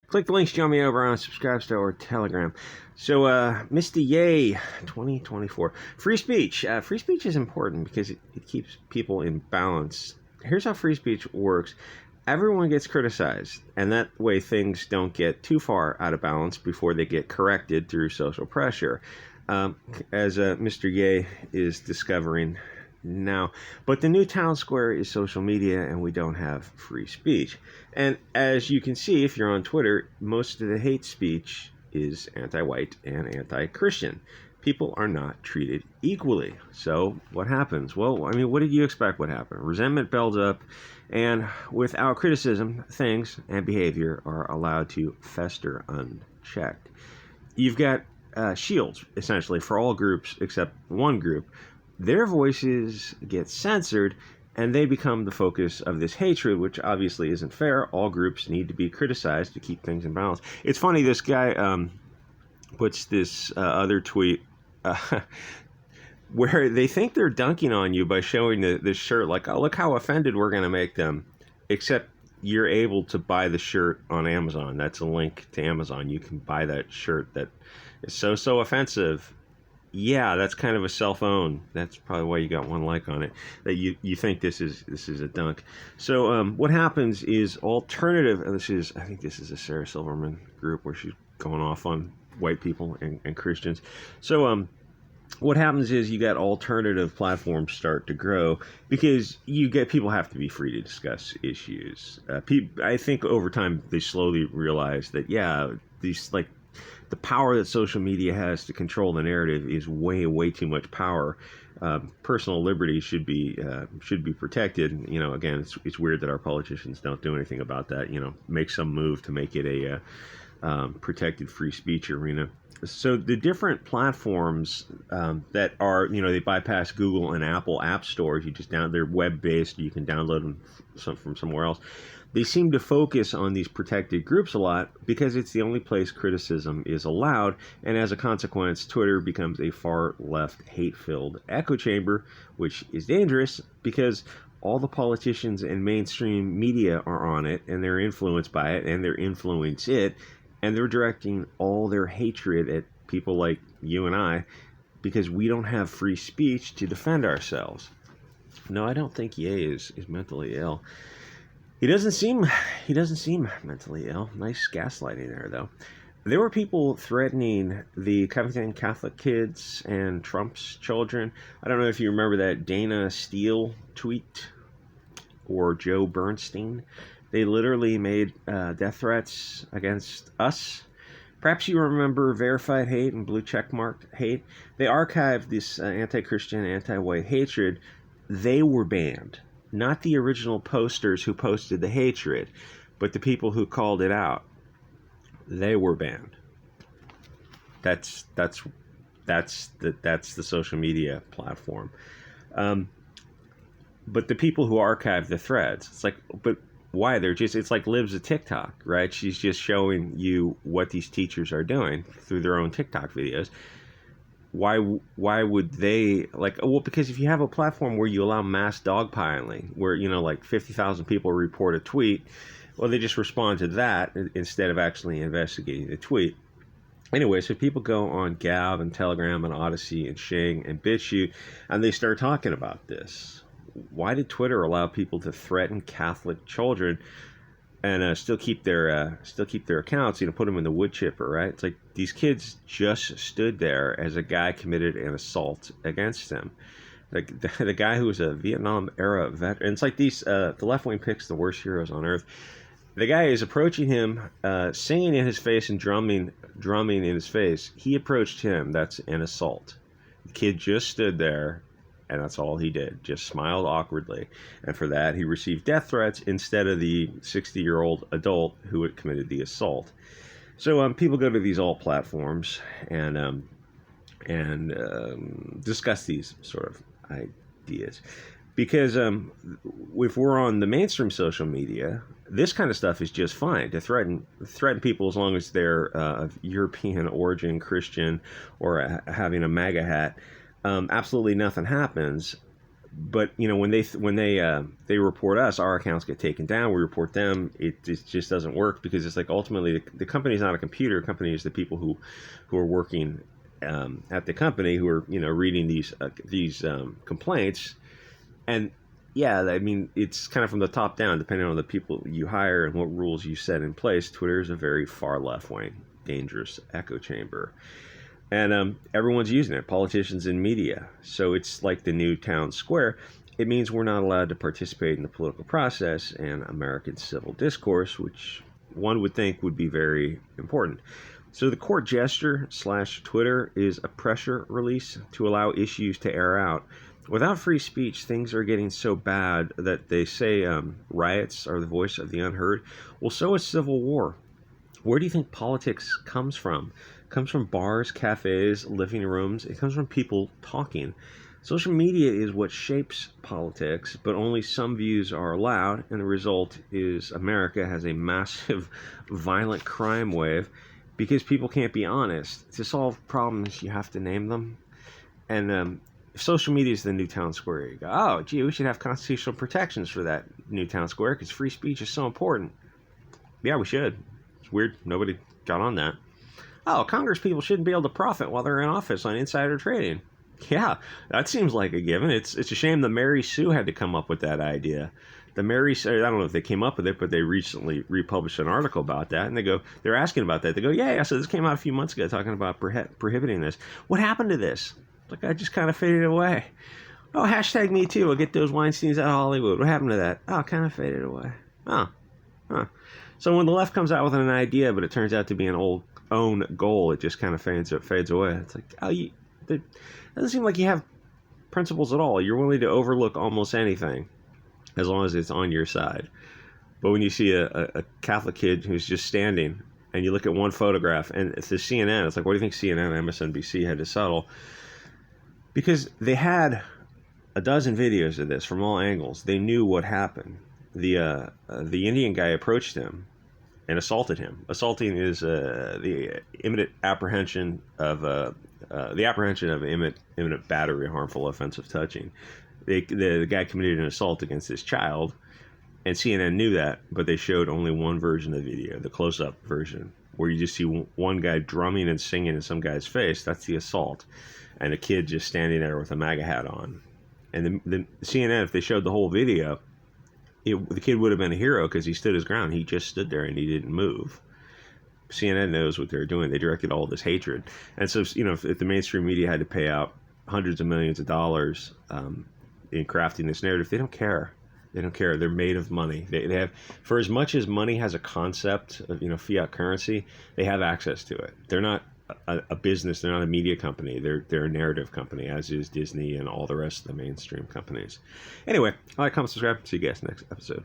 Click the links, join me over on Subscribestar or Telegram. So, Mr. Yay 2024. Free speech. Free speech is important because it keeps people in balance. Here's how free speech works. Everyone gets criticized, and that way things don't get too far out of balance before they get corrected through social pressure, as Mr. Yay is discovering now. But the new town square is social media, and we don't have free speech. And as you can see, if you're on Twitter, most of the hate speech is anti-white and anti-Christian. People are not treated equally. So what happens? Well, I mean, what did you expect would happen? Resentment builds up, and without criticism, things and behavior are allowed to fester unchecked. You've got shields, essentially, for all groups except one group. Their voices get censored, and they become the focus of this hatred, which obviously isn't fair. All groups need to be criticized to keep things in balance. It's funny, this guy puts this other tweet where they think they're dunking on you by showing this shirt, like, oh, look how offended we're going to make them, except you're able to buy the shirt on Amazon. That's a link to Amazon. You can buy that shirt that is so offensive. Yeah, that's kind of a self-own. That's probably why you got one like on it, that you think this is a dunk. So what happens is alternative, I think this is a Sarah Silverman group where she's going off on white people and Christians. So what happens is you got alternative platforms start to grow because people have to be free to discuss issues. I think over time they slowly realize that, yeah, these, like, the power that social media has to control the narrative is way too much power. Personal liberty should be protected. You know, again, it's weird that our politicians don't do anything about that. You know, make some move to make it a protected free speech arena. So the different platforms that are, you know, they bypass Google and Apple app stores. They're web-based. You can download them from somewhere else. They seem to focus on these protected groups a lot because it's the only place criticism is allowed, and as a consequence, Twitter becomes a far-left, hate-filled echo chamber, which is dangerous because all the politicians and mainstream media are on it, and they're influenced by it, and they're influencing it, and they're directing all their hatred at people like you and I because we don't have free speech to defend ourselves. No, I don't think Ye is mentally ill. He doesn't seem mentally ill. Nice gaslighting there, though. There were people threatening the Covington Catholic kids and Trump's children. I don't know if you remember that Dana Steele tweet or Joe Bernstein. They literally made death threats against us. Perhaps you remember verified hate and blue checkmarked hate. They archived this anti-Christian, anti-white hatred. They were banned. Not the original posters who posted the hatred, but the people who called it out. They were banned. That's the social media platform. But the people who archive the threads, it's like, but why? It's like Lib's a TikTok, right? She's just showing you what these teachers are doing through their own TikTok videos. Why would they, like, well, because if you have a platform where you allow mass dogpiling, where, you know, like 50,000 people report a tweet, well, they just respond to that instead of actually investigating the tweet. Anyway, so people go on Gab and Telegram and Odyssey and Shing and Bit Chute, and they start talking about this. Why did Twitter allow people to threaten Catholic children and still keep their accounts, you know, put them in the wood chipper, right? It's like these kids just stood there as a guy committed an assault against them. Like the guy who was a Vietnam era veteran. It's like these the left wing picks the worst heroes on earth. The guy is approaching him, singing in his face and drumming in his face. He approached him. That's an assault. The kid just stood there. And that's all he did, just smiled awkwardly. And for that, he received death threats instead of the 60-year-old adult who had committed the assault. So people go to these alt platforms and discuss these sort of ideas. Because if we're on the mainstream social media, this kind of stuff is just fine to threaten people as long as they're of European origin, Christian, or having a MAGA hat. Absolutely nothing happens. But when they report us, our accounts get taken down. We report them. It just doesn't work, because it's like ultimately the company's not a computer. The company is the people who are working at the company, who are reading these complaints. And yeah, I mean, it's kind of from the top down, depending on the people you hire and what rules you set in place. Twitter is a very far left wing, dangerous echo chamber. And everyone's using it, politicians and media. So it's like the new town square. It means we're not allowed to participate in the political process and American civil discourse, which one would think would be very important. So the court gesture / Twitter is a pressure release to allow issues to air out. Without free speech, things are getting so bad that they say riots are the voice of the unheard. Well, so is civil war. Where do you think politics comes from? It comes from bars, cafes, living rooms. It comes from people talking. Social media is what shapes politics, but only some views are allowed, and the result is America has a massive violent crime wave because people can't be honest. To solve problems, you have to name them. And if social media is the new town square, you go, oh, gee, we should have constitutional protections for that new town square because free speech is so important. Yeah, we should. It's weird. Nobody got on that. Oh, Congress people shouldn't be able to profit while they're in office on insider trading. Yeah, that seems like a given. It's a shame the Mary Sue had to come up with that idea. The Mary Sue, I don't know if they came up with it, but they recently republished an article about that, and they're asking about that. They go, yeah, so this came out a few months ago talking about prohibiting this. What happened to this? Like, I just kind of faded away. Oh, hashtag me too. I'll get those Weinsteins out of Hollywood. What happened to that? Oh, kind of faded away. Oh, huh. So when the left comes out with an idea, but it turns out to be an own goal, it just kind of fades away. It's like, it doesn't seem like you have principles at all. You're willing to overlook almost anything as long as it's on your side. But when you see a Catholic kid who's just standing, and you look at one photograph, and it's the CNN, it's like, what do you think CNN and MSNBC had to settle? Because they had a dozen videos of this from all angles. They knew what happened. The Indian guy approached him and assaulted him. Assaulting is the imminent apprehension of imminent battery, harmful, offensive touching. The guy committed an assault against his child, and CNN knew that, but they showed only one version of the video, the close-up version, where you just see one guy drumming and singing in some guy's face. That's the assault, and a kid just standing there with a MAGA hat on. And the CNN, if they showed the whole video, the kid would have been a hero because he stood his ground. He just stood there and he didn't move. CNN knows what they're doing. They directed all this hatred. And so, if the mainstream media had to pay out hundreds of millions of dollars in crafting this narrative, they don't care. They don't care. They're made of money. They have, for as much as money has a concept of, fiat currency, they have access to it. They're not a business. They're not a media company. They're a narrative company, as is Disney and all the rest of the mainstream companies. Anyway, like, comment, subscribe. See you guys next episode.